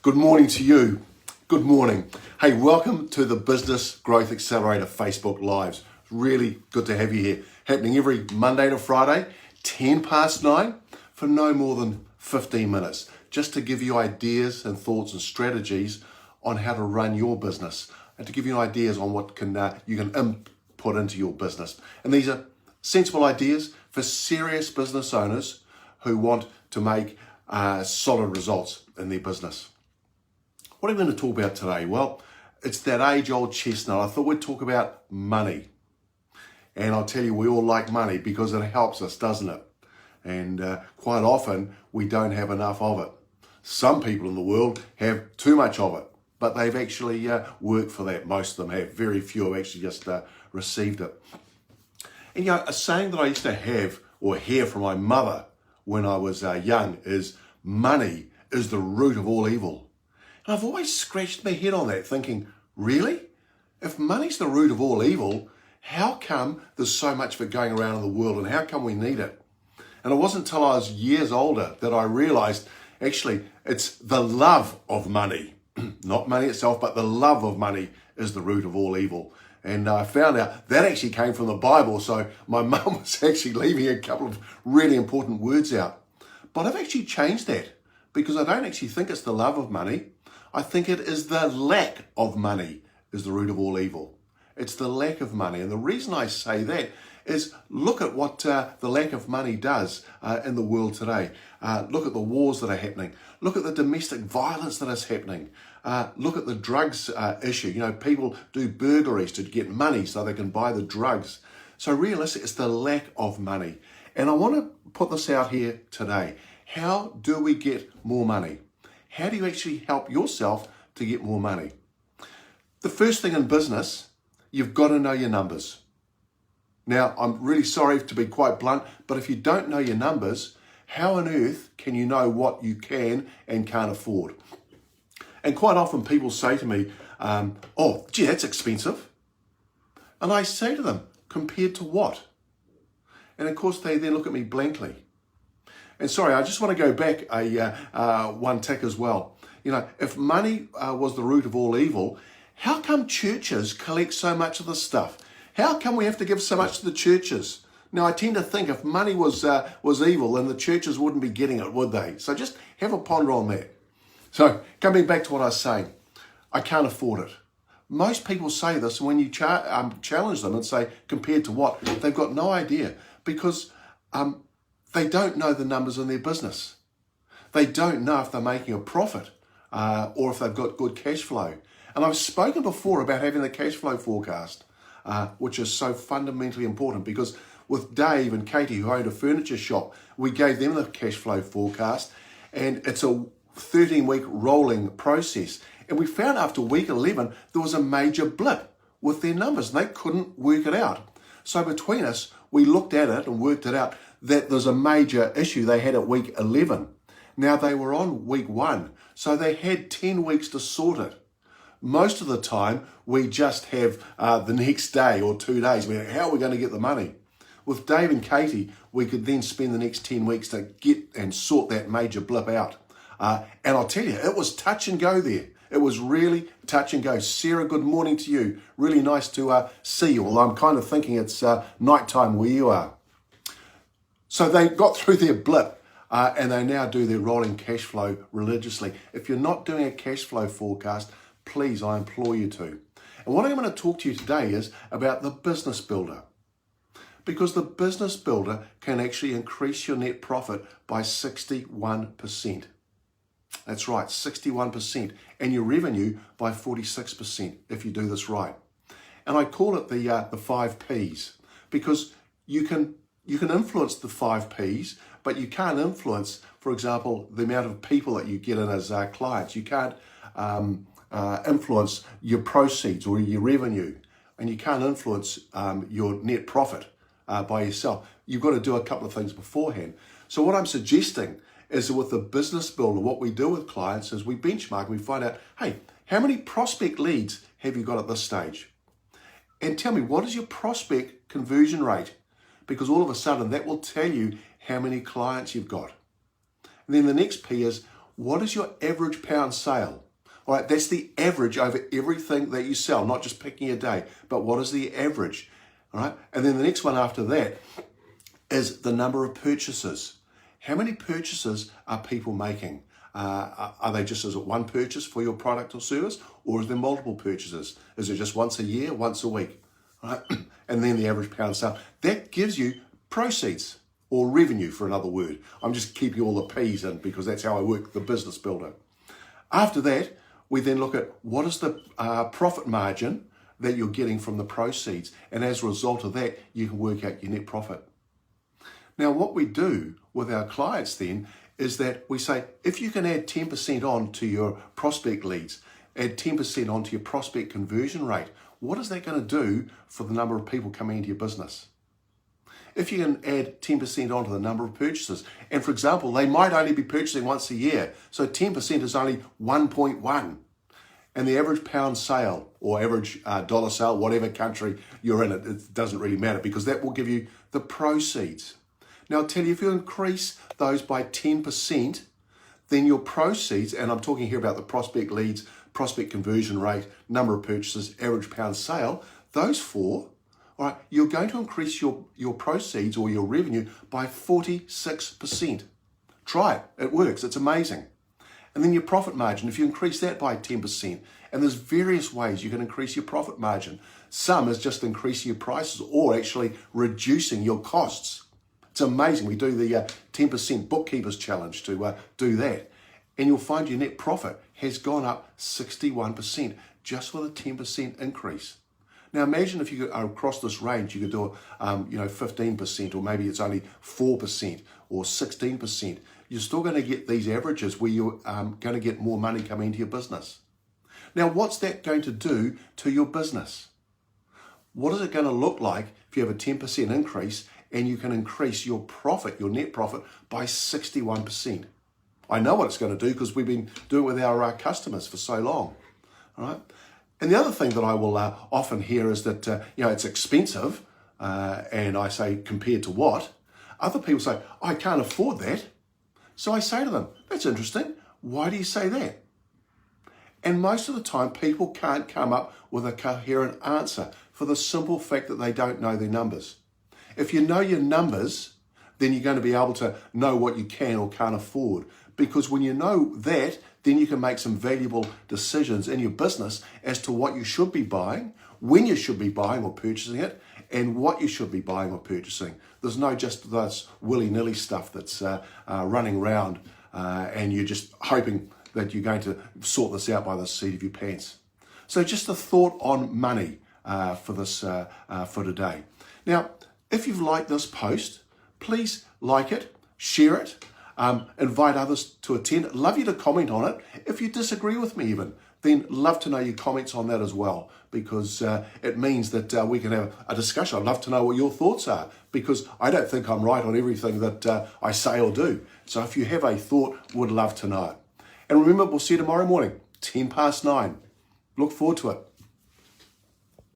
Good morning to you. Good morning. Hey, welcome to the Business Growth Accelerator Facebook Lives. Really good to have you here. Happening every Monday to Friday, 10 past 9 for no more than 15 minutes, just to give you ideas and thoughts and strategies on how to run your business and to give you ideas on what you can input into your business. And these are sensible ideas for serious business owners who want to make solid results in their business. What are we going to talk about today? Well, it's that age-old chestnut. I thought we'd talk about money. And I'll tell you, we all like money because it helps us, doesn't it? And quite often, we don't have enough of it. Some people in the world have too much of it, but they've actually worked for that. Most of them have. Very few have actually just received it. And you know, a saying that I used to have or hear from my mother when I was young is, money is the root of all evil. And I've always scratched my head on that, thinking, really? If money's the root of all evil, how come there's so much of it going around in the world, and how come we need it? And it wasn't until I was years older that I realized, actually, it's the love of money. Not money itself, but the love of money is the root of all evil. And I found out that actually came from the Bible, so my mum was actually leaving a couple of really important words out. But I've actually changed that, because I don't actually think it's the love of money. I think it is the lack of money is the root of all evil. It's the lack of money. And the reason I say that is look at what the lack of money does in the world today. Look at the wars that are happening. Look at the domestic violence that is happening. Look at the drugs issue. You know, people do burglaries to get money so they can buy the drugs. So realistically, it's the lack of money. And I want to put this out here today. How do we get more money? How do you actually help yourself to get more money? The first thing in business, you've got to know your numbers. Now, I'm really sorry to be quite blunt, but if you don't know your numbers, how on earth can you know what you can and can't afford? And quite often people say to me, oh, gee, that's expensive. And I say to them, compared to what? And of course, they then look at me blankly. And sorry, I just want to go back one tick as well. You know, if money was the root of all evil, how come churches collect so much of the stuff? How come we have to give so much to the churches? Now, I tend to think if money was evil, then the churches wouldn't be getting it, would they? So just have a ponder on that. So coming back to what I was saying, I can't afford it. Most people say this, and when you challenge them and say, compared to what? They've got no idea, because they don't know the numbers in their business. They don't know if they're making a profit or if they've got good cash flow. And I've spoken before about having the cash flow forecast, which is so fundamentally important, because with Dave and Katie, who owned a furniture shop, we gave them the cash flow forecast, and it's a 13-week rolling process. And we found after week 11, there was a major blip with their numbers, and they couldn't work it out. So between us, we looked at it and worked it out that there's a major issue they had at week 11. Now they were on week 1, so they had 10 weeks to sort it. Most of the time, we just have the next day or 2 days. How are we going to get the money? With Dave and Katie, we could then spend the next 10 weeks to get and sort that major blip out. And I'll tell you, it was touch and go there. It was really touch and go. Sarah, good morning to you. Really nice to see you, although I'm kind of thinking it's nighttime where you are. So they got through their blip and they now do their rolling cash flow religiously. If you're not doing a cash flow forecast, please, I implore you to. And what I'm going to talk to you today is about the business builder. Because the business builder can actually increase your net profit by 61%. That's right, 61%. And your revenue by 46% if you do this right. And I call it the 5 Ps, because you can influence the 5 Ps, but you can't influence, for example, the amount of people that you get in as clients. You can't influence your proceeds or your revenue, and you can't influence your net profit by yourself. You've got to do a couple of things beforehand. So what I'm suggesting is that with the business builder, what we do with clients is we benchmark and we find out, hey, how many prospect leads have you got at this stage? And tell me, what is your prospect conversion rate? Because all of a sudden that will tell you how many clients you've got. And then the next P is, what is your average pound sale? All right, that's the average over everything that you sell, not just picking a day, but what is the average? All right, and then the next one after that is the number of purchases. How many purchases are people making? Are they just, is it one purchase for your product or service, or is there multiple purchases? Is it just once a year, once a week? All right, and then the average pound sale. That gives you proceeds or revenue, for another word. I'm just keeping all the P's in because that's how I work the business builder. After that, we then look at what is the profit margin that you're getting from the proceeds. And as a result of that, you can work out your net profit. Now, what we do with our clients then is that we say, if you can add 10% on to your prospect leads, add 10% onto your prospect conversion rate, what is that going to do for the number of people coming into your business? If you can add 10% onto the number of purchases, and for example, they might only be purchasing once a year, so 10% is only 1.1. And the average pound sale or average dollar sale, whatever country you're in, it doesn't really matter because that will give you the proceeds. Now, I'll tell you, if you increase those by 10%, then your proceeds, and I'm talking here about the prospect leads, prospect conversion rate, number of purchases, average pound sale, those four, all right, you're going to increase your proceeds or your revenue by 46%. Try it. It works. It's amazing. And then your profit margin, if you increase that by 10%, and there's various ways you can increase your profit margin. Some is just increasing your prices or actually reducing your costs. It's amazing. We do the 10% bookkeepers challenge to do that. And you'll find your net profit has gone up 61% just with a 10% increase. Now imagine if you could, across this range, you could do 15%, or maybe it's only 4% or 16%. You're still going to get these averages where you're going to get more money coming into your business. Now, what's that going to do to your business? What is it going to look like if you have a 10% increase and you can increase your profit, your net profit, by 61%? I know what it's going to do because we've been doing it with our customers for so long. All right. And the other thing that I will often hear is that it's expensive, and I say compared to what? Other people say, I can't afford that. So I say to them, that's interesting. Why do you say that? And most of the time, people can't come up with a coherent answer for the simple fact that they don't know their numbers. If you know your numbers, then you're going to be able to know what you can or can't afford. Because when you know that, then you can make some valuable decisions in your business as to what you should be buying, when you should be buying or purchasing it, and what you should be buying or purchasing. There's no just this willy-nilly stuff that's running around and you're just hoping that you're going to sort this out by the seat of your pants. So just a thought on money for this for today. Now, if you've liked this post, please like it, share it, invite others to attend. I'd love you to comment on it. If you disagree with me even, then love to know your comments on that as well, because it means that we can have a discussion. I'd love to know what your thoughts are, because I don't think I'm right on everything that I say or do. So if you have a thought, would love to know it. And remember, we'll see you tomorrow morning, 9:10. Look forward to it.